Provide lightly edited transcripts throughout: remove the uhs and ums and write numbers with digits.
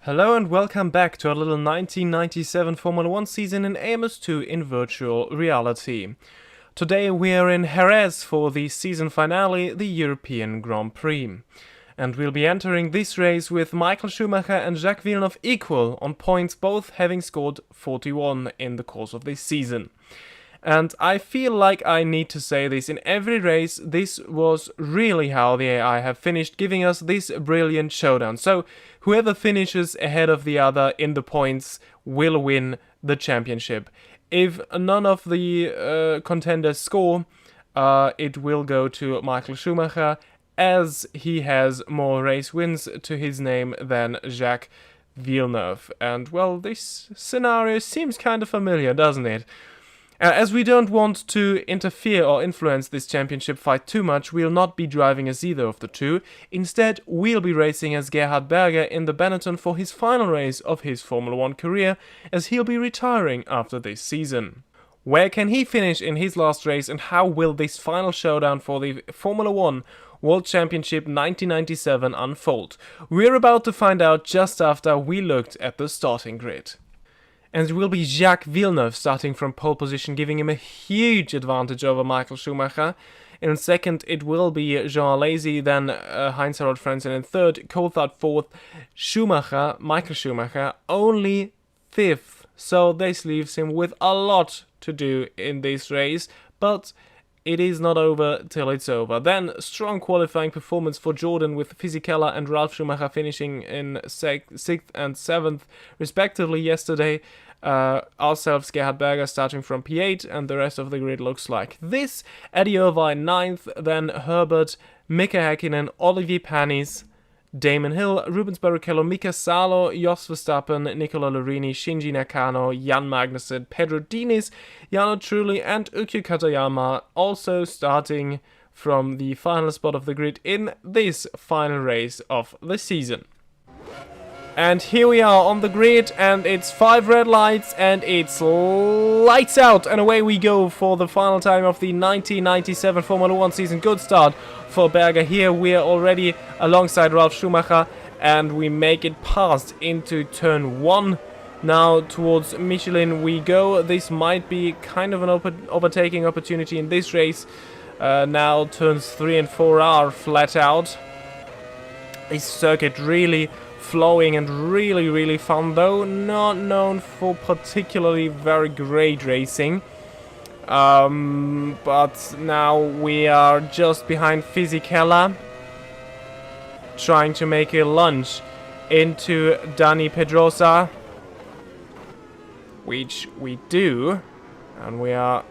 Hello and welcome back to our little 1997 Formula 1 season in AMS2 in virtual reality. Today we are in Jerez for the season finale, the European Grand Prix. And we'll be entering this race with Michael Schumacher and Jacques Villeneuve equal on points, both having scored 41 in the course of this season. And I feel like I need to say this in every race. This was really how the AI have finished, giving us this brilliant showdown. So whoever finishes ahead of the other in the points will win the championship. If none of the contenders score, it will go to Michael Schumacher, as he has more race wins to his name than Jacques Villeneuve. And well, this scenario seems kind of familiar, doesn't it? As we don't want to interfere or influence this championship fight too much, we'll not be driving as either of the two. Instead, we'll be racing as Gerhard Berger in the Benetton for his final race of his Formula 1 career, as he'll be retiring after this season. Where can he finish in his last race, and how will this final showdown for the Formula 1 World Championship 1997 unfold? We're about to find out just after we looked at the starting grid. And it will be Jacques Villeneuve starting from pole position, giving him a huge advantage over Michael Schumacher. In second, it will be Jean Alesi, then Heinz-Harald Frentzen in third, Coulthard fourth, Michael Schumacher, only fifth. So this leaves him with a lot to do in this race, but it is not over till it's over. Then, strong qualifying performance for Jordan, with Fisichella and Ralf Schumacher finishing in 6th and 7th respectively yesterday. Ourselves, Gerhard Berger, starting from P8, and the rest of the grid looks like this. Eddie Irvine 9th, then Herbert, Mika Häkkinen, Olivier Panis, Damon Hill, Rubens Barrichello, Mika Salo, Jos Verstappen, Nicola Lorini, Shinji Nakano, Jan Magnussen, Pedro Diniz, Jarno Trulli and Ukyo Katayama also starting from the final spot of the grid in this final race of the season. And here we are on the grid, and it's 5 red lights, and it's lights out, and away we go for the final time of the 1997 Formula 1 season. Good start for Berger here. We are already alongside Ralf Schumacher, and we make it past into turn 1. Now towards Michelin we go. This might be kind of an overtaking opportunity in this race. Now turns 3 and 4 are flat out. This circuit really flowing and really fun, though not known for particularly very great racing. But now we are just behind Fisichella, trying to make a lunge into Dani Pedrosa, which we do, and we are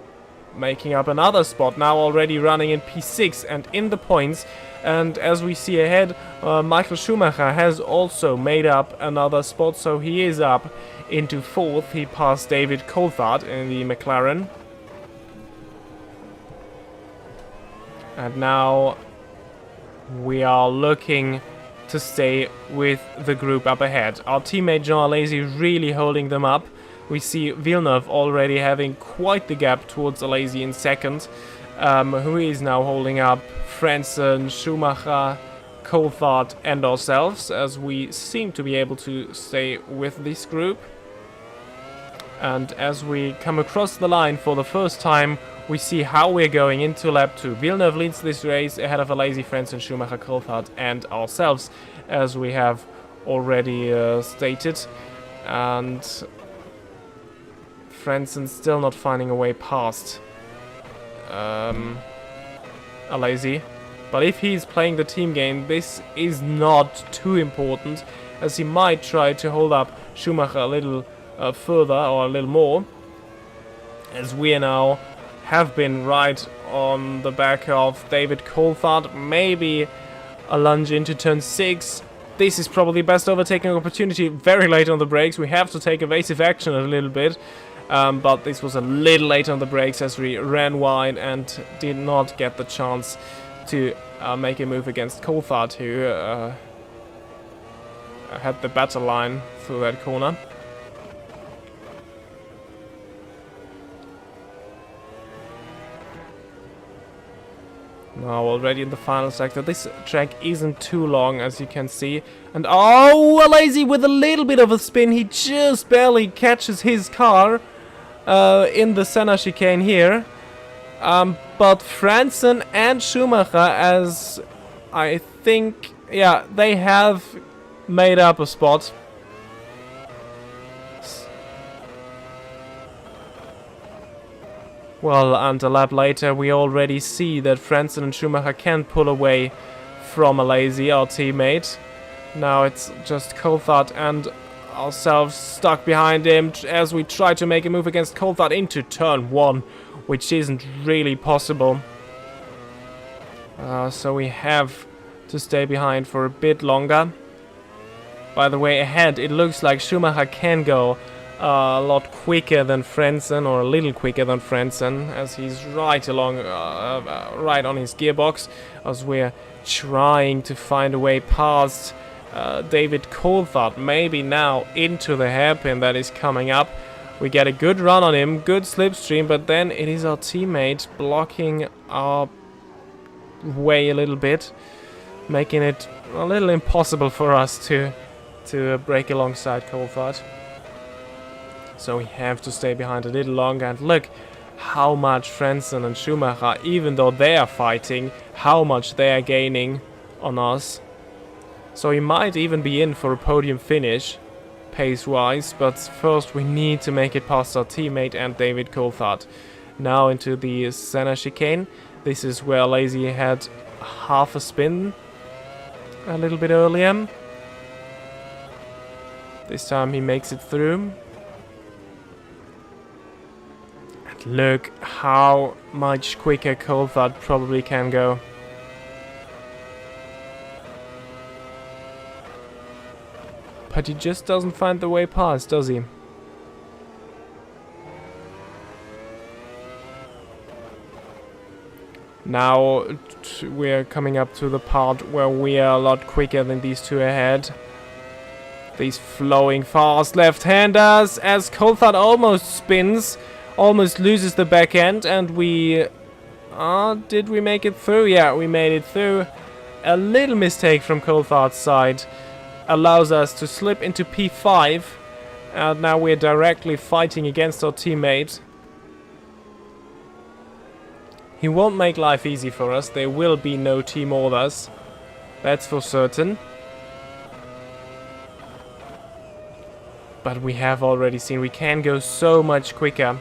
making up another spot now, already running in P6 and in the points. And as we see ahead, Michael Schumacher has also made up another spot, so he is up into 4th. He passed David Coulthard in the McLaren. And now we are looking to stay with the group up ahead. Our teammate Jean Alesi really holding them up. We see Villeneuve already having quite the gap towards Alesi in second, who is now holding up Frentzen, Schumacher, Coulthard and ourselves, as we seem to be able to stay with this group. And as we come across the line for the first time, we see how we're going into lap 2. Villeneuve leads this race ahead of Alesi, Frentzen, Schumacher, Coulthard and ourselves, as we have already stated. And Frentzen still not finding a way past Alesi. But if he's playing the team game, this is not too important, as he might try to hold up Schumacher a little further or a little more, as we now have been right on the back of David Coulthard. Maybe a lunge into turn 6. This is probably best overtaking opportunity very late on the brakes. We have to take evasive action a little bit. But this was a little late on the brakes, as we ran wide and did not get the chance to make a move against Coulthard, who had the better line through that corner. Now already in the final sector. This track isn't too long, as you can see. And oh, Lazy with a little bit of a spin. He just barely catches his car in the center chicane here. But Frentzen and Schumacher, as I think, yeah, they have made up a spot. Well, and a lap later, we already see that Frentzen and Schumacher can pull away from Lazy, our teammate. Now it's just Coulthard and ourselves stuck behind him as we try to make a move against Coulthard into turn 1, which isn't really possible. So we have to stay behind for a bit longer. By the way, ahead, it looks like Schumacher can go a lot quicker than Frentzen, or a little quicker than Frentzen, as he's right along, right on his gearbox, as we're trying to find a way past David Coulthard, maybe now into the hairpin that is coming up. We get a good run on him, good slipstream, but then it is our teammate blocking our way a little bit, making it a little impossible for us to break alongside Coulthard. So we have to stay behind a little longer, and look how much Frentzen and Schumacher, even though they are fighting, how much they are gaining on us. So he might even be in for a podium finish, pace-wise, but first we need to make it past our teammate and David Coulthard. Now into the center chicane. This is where Lazy had half a spin a little bit earlier. This time he makes it through. Look how much quicker Coulthard probably can go. But he just doesn't find the way past, does he? Now we're coming up to the part where we are a lot quicker than these two ahead. These flowing fast left-handers, as Coulthard almost spins. Almost loses the back end, and we... did we make it through? Yeah, we made it through. A little mistake from Coulthard's side allows us to slip into P5. And now we're directly fighting against our teammate. He won't make life easy for us. There will be no team orders. That's for certain. But we have already seen we can go so much quicker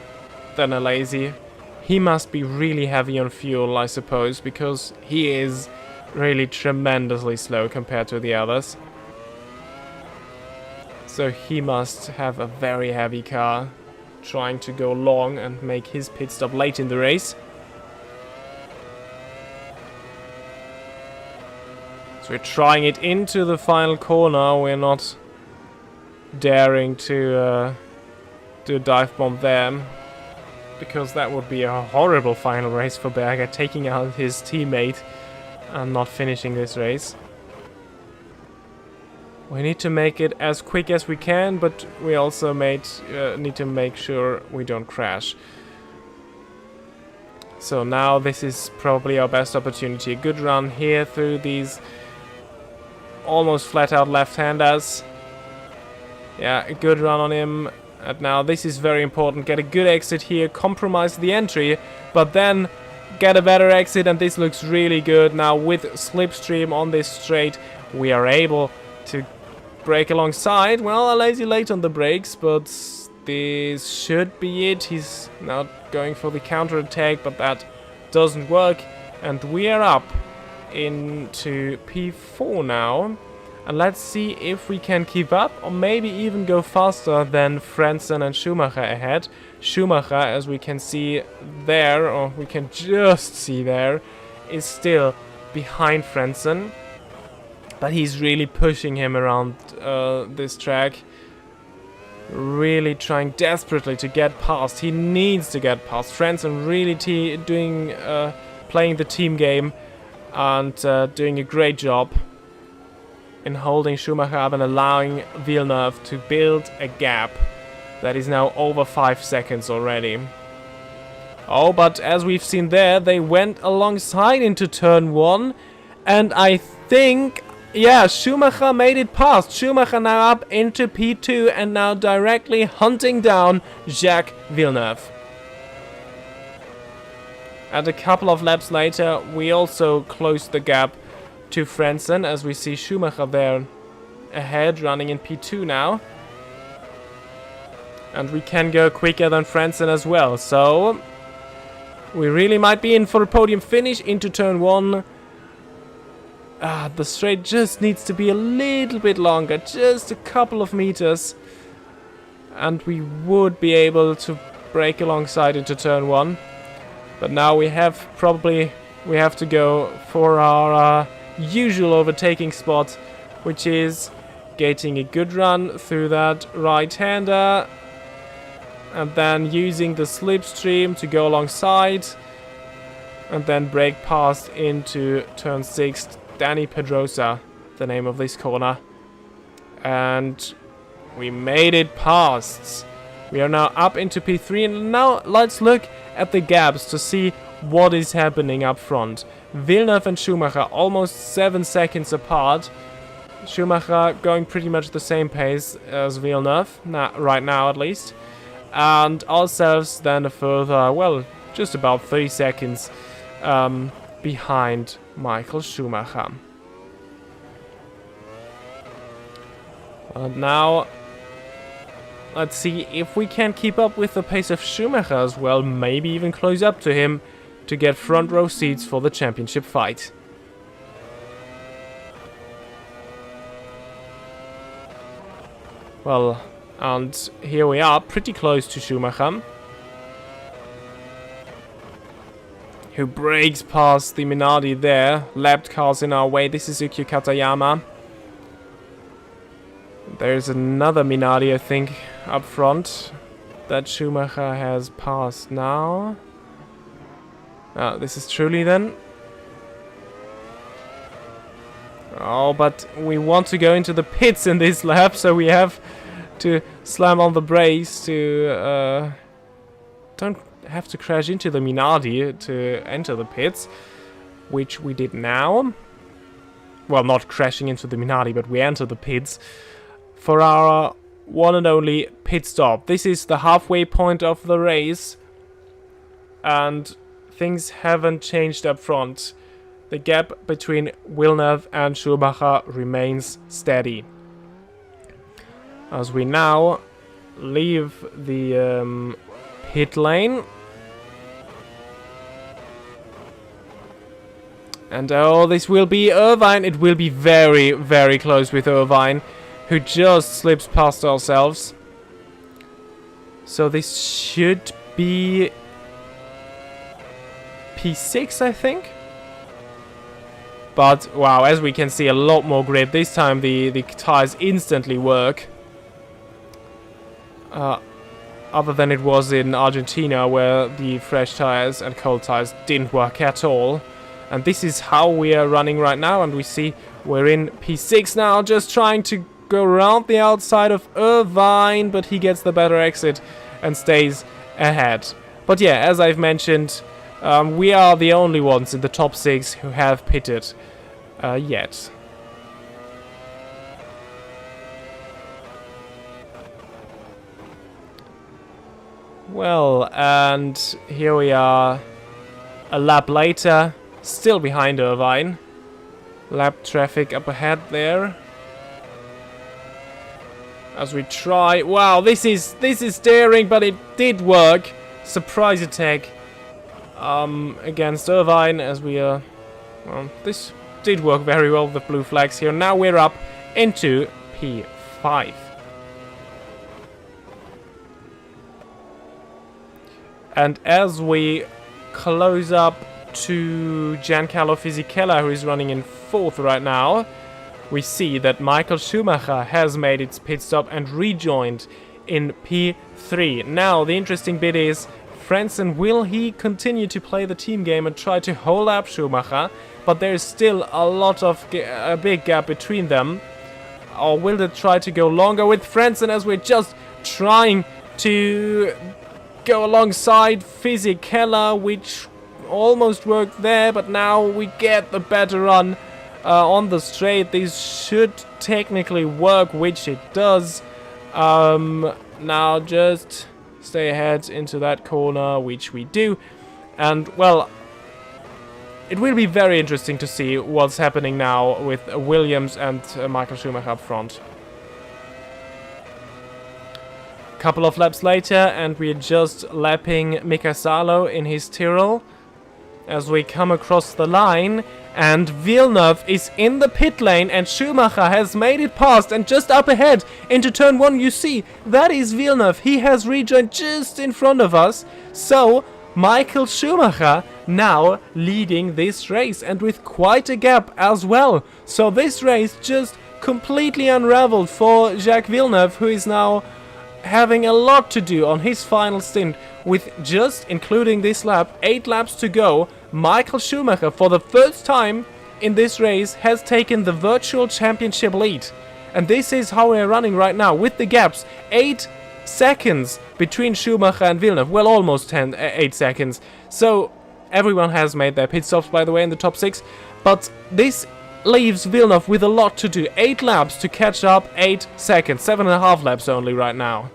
than a Lazy. He must be really heavy on fuel, I suppose, because he is really tremendously slow compared to the others. So he must have a very heavy car, trying to go long and make his pit stop late in the race. So we're trying it into the final corner. We're not daring to do a dive bomb there, because that would be a horrible final race for Berger, taking out his teammate and not finishing this race. We need to make it as quick as we can, but we also need to make sure we don't crash. So now this is probably our best opportunity. A good run here through these almost flat out left-handers. Yeah, a good run on him. And now this is very important. Get a good exit here, compromise the entry, but then get a better exit, and this looks really good. Now with slipstream on this straight, we are able to brake alongside. Well, a Lazy late on the brakes, but this should be it. He's now going for the counter attack, but that doesn't work, and we are up into P4 now. And let's see if we can keep up, or maybe even go faster than Frentzen and Schumacher ahead. Schumacher, as we can see there, or we can just see there, is still behind Frentzen. But he's really pushing him around this track. Really trying desperately to get past. He needs to get past. Frentzen really playing the team game and doing a great job in holding Schumacher up and allowing Villeneuve to build a gap that is now over 5 seconds already. Oh, but as we've seen there, they went alongside into turn 1. And I think, yeah, Schumacher made it past. Schumacher now up into P2 and now directly hunting down Jacques Villeneuve. And a couple of laps later, we also closed the gap to Frentzen, as we see Schumacher there ahead, running in P2 now. And we can go quicker than Frentzen as well, so we really might be in for a podium finish into turn 1. The straight just needs to be a little bit longer, just a couple of meters. And we would be able to brake alongside into turn 1. But now we have to go for our usual overtaking spot, which is getting a good run through that right-hander. And then using the slipstream to go alongside. And then brake past into turn 6. Danny Pedrosa, the name of this corner. And we made it past. We are now up into P3. And now let's look at the gaps to see what is happening up front. Villeneuve and Schumacher almost 7 seconds apart. Schumacher going pretty much the same pace as Villeneuve, right now at least. And ourselves then a further, well, just about 30 seconds behind Michael Schumacher. And now, let's see if we can keep up with the pace of Schumacher as well, maybe even close up to him to get front row seats for the championship fight. Well, and here we are, pretty close to Schumacher, who breaks past the Minardi there. Lapped cars in our way. This is Yuki Katayama. There's another Minardi, I think, up front that Schumacher has passed now. This is Truly then. Oh, but we want to go into the pits in this lap, so we have to slam on the brakes to don't have to crash into the Minardi to enter the pits, which we did now. Well, not crashing into the Minardi, but we enter the pits for our one and only pit stop. This is the halfway point of the race, and things haven't changed up front. The gap between Villeneuve and Schumacher remains steady. As we now leave the pit lane. And oh, this will be Irvine. It will be very, very close with Irvine, who just slips past ourselves. So this should be P6, I think. But wow, as we can see, a lot more grip. This time the tires instantly work. Other than it was in Argentina, where the fresh tires and cold tires didn't work at all. And this is how we are running right now, and we see we're in P6 now, just trying to go around the outside of Irvine, but he gets the better exit and stays ahead. But yeah, as I've mentioned, we are the only ones in the top 6 who have pitted yet. Well, and here we are a lap later, still behind Irvine. Lap traffic up ahead there. As we try, wow, this is daring, but it did work. Surprise attack against Irvine, as we are. Well, this did work very well with the blue flags here. Now we're up into P5. And as we close up to Giancarlo Fisichella, who is running in 4th right now, we see that Michael Schumacher has made its pit stop and rejoined in P3. Now, the interesting bit is, Frentzen, will he continue to play the team game and try to hold up Schumacher? But there is still a big gap between them. Or will they try to go longer with Frentzen, as we're just trying to go alongside Fisichella, which almost worked there, but now we get the better run on the straight. This should technically work, which it does. Now just stay ahead into that corner, which we do. And, well, it will be very interesting to see what's happening now with Williams and Michael Schumacher up front. Couple of laps later, and we're just lapping Mika Salo in his Tyrrell as we come across the line, and Villeneuve is in the pit lane, and Schumacher has made it past, and just up ahead into turn 1 you see that is Villeneuve. He has rejoined just in front of us, so Michael Schumacher now leading this race, and with quite a gap as well. So this race just completely unraveled for Jacques Villeneuve, who is now having a lot to do on his final stint, with just, including this lap, 8 laps to go. Michael Schumacher, for the first time in this race, has taken the virtual championship lead. And this is how we're running right now, with the gaps. 8 seconds between Schumacher and Villeneuve. Well, almost 8 seconds. So, everyone has made their pit stops, by the way, in the top 6. But this leaves Villeneuve with a lot to do. 8 laps to catch up, 8 seconds. 7.5 laps only right now.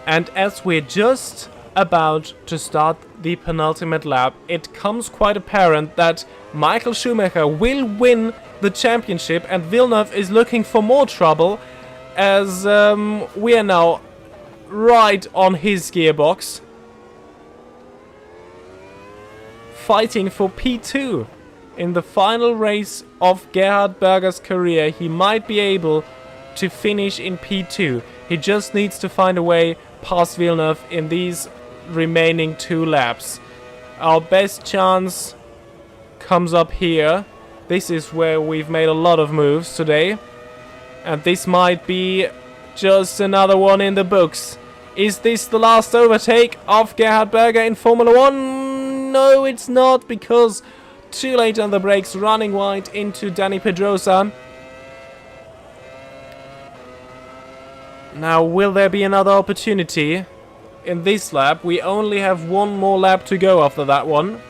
And as we're just about to start the penultimate lap, it comes quite apparent that Michael Schumacher will win the championship, and Villeneuve is looking for more trouble, as we are now right on his gearbox, fighting for P2. In the final race of Gerhard Berger's career, he might be able to finish in P2. He just needs to find a way past Villeneuve in these remaining 2 laps. Our best chance comes up here. This is where we've made a lot of moves today, and this might be just another one in the books. Is this the last overtake of Gerhard Berger in Formula 1? No, it's not, because too late on the brakes, running wide into Dani Pedrosa. Now, will there be another opportunity in this lap? We only have 1 more lap to go after that one.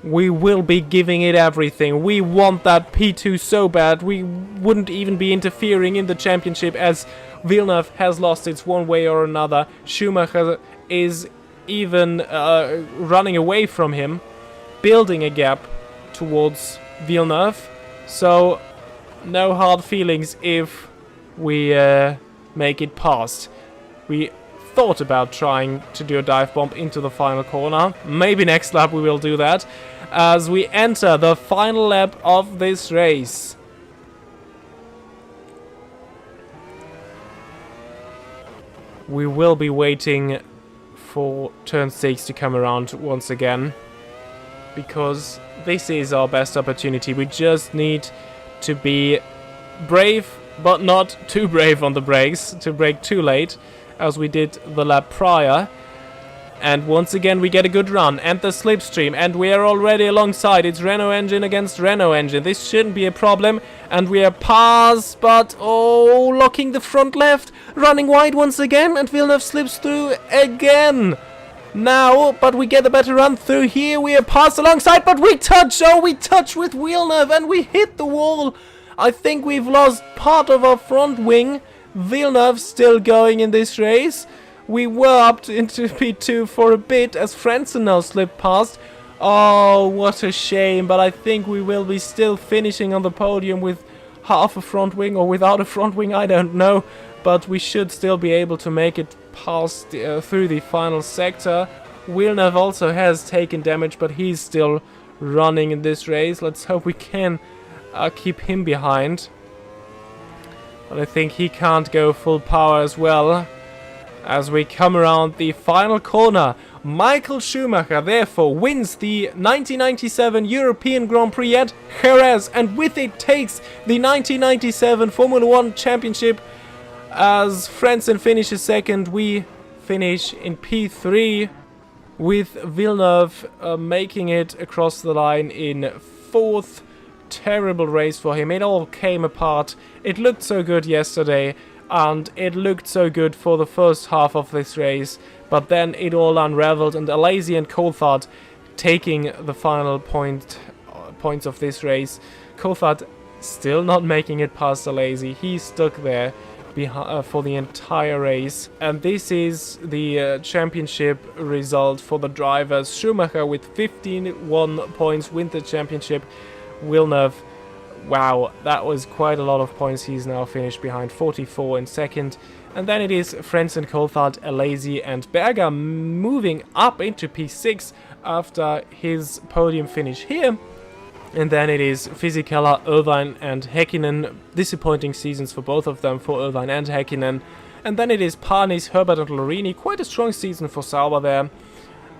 We will be giving it everything. We want that P2 so bad. We wouldn't even be interfering in the championship, as Villeneuve has lost it one way or another. Schumacher is even running away from him, building a gap towards Villeneuve. So, no hard feelings if we make it past. We thought about trying to do a dive bomb into the final corner. Maybe next lap we will do that, as we enter the final lap of this race. We will be waiting for turn 6 to come around once again, because this is our best opportunity. We just need to be brave, but not too brave on the brakes, to brake too late, as we did the lap prior. And once again we get a good run, and the slipstream, and we are already alongside. It's Renault engine against Renault engine. This shouldn't be a problem, and we are past, but oh, locking the front left, running wide once again, and Villeneuve slips through again. Now, but we get a better run through here. We are past alongside, but we touch. Oh, we touch with Villeneuve, and we hit the wall. I think we've lost part of our front wing. Villeneuve still going in this race. We were up into P2 for a bit, as Frentzen now slipped past. Oh, what a shame, but I think we will be still finishing on the podium with half a front wing, or without a front wing, I don't know. But we should still be able to make it past through the final sector. Villeneuve also has taken damage, but he's still running in this race. Let's hope we can keep him behind. But I think he can't go full power as well. As we come around the final corner, Michael Schumacher therefore wins the 1997 European Grand Prix at Jerez, and with it takes the 1997 Formula 1 Championship. As Frentzen finishes second, we finish in P3, with Villeneuve making it across the line in fourth terrible race for him. It all came apart. It looked so good yesterday, and it looked so good for the first half of this race, but then it all unraveled, and Alesi and Coulthard taking the final points of this race. Coulthard still not making it past Alesi. He's stuck there for the entire race. And this is the championship result for the drivers. Schumacher with 51 points wins the championship. Villeneuve, wow, that was quite a lot of points. He's now finished behind 44 in second. And then it is Frentzen, Coulthard, Alesi and Berger moving up into P6 after his podium finish here. And then it is Fisichella, Irvine and Häkkinen. Disappointing seasons for both of them, for Irvine and Häkkinen. And then it is Panis, Herbert and Lorini. Quite a strong season for Sauber there.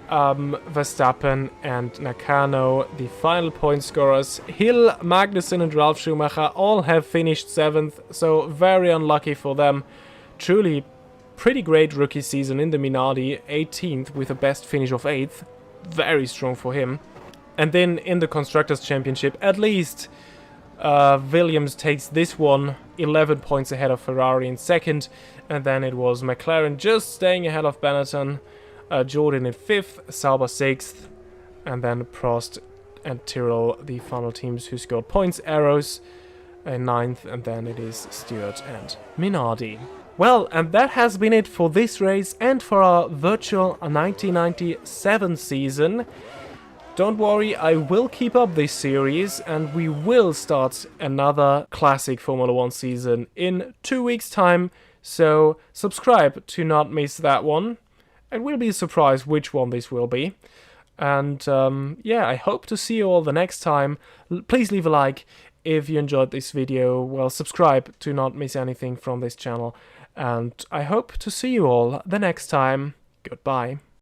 Verstappen and Nakano, the final point scorers. Hill, Magnussen and Ralf Schumacher all have finished 7th, so very unlucky for them. Truly pretty great rookie season in the Minardi, 18th with a best finish of 8th. Very strong for him. And then in the Constructors' Championship, at least Williams takes this one, 11 points ahead of Ferrari in second. And then it was McLaren just staying ahead of Benetton, Jordan in 5th, Sauber 6th, and then Prost and Tyrrell, the final teams who scored points. Arrows in 9th, and then it is Stewart and Minardi. Well, and that has been it for this race and for our virtual 1997 season. Don't worry, I will keep up this series and we will start another classic Formula 1 season in 2 weeks' time, so subscribe to not miss that one. It will be a surprise which one this will be. And yeah, I hope to see you all the next time. Please leave a like if you enjoyed this video. Well, subscribe to not miss anything from this channel. And I hope to see you all the next time. Goodbye.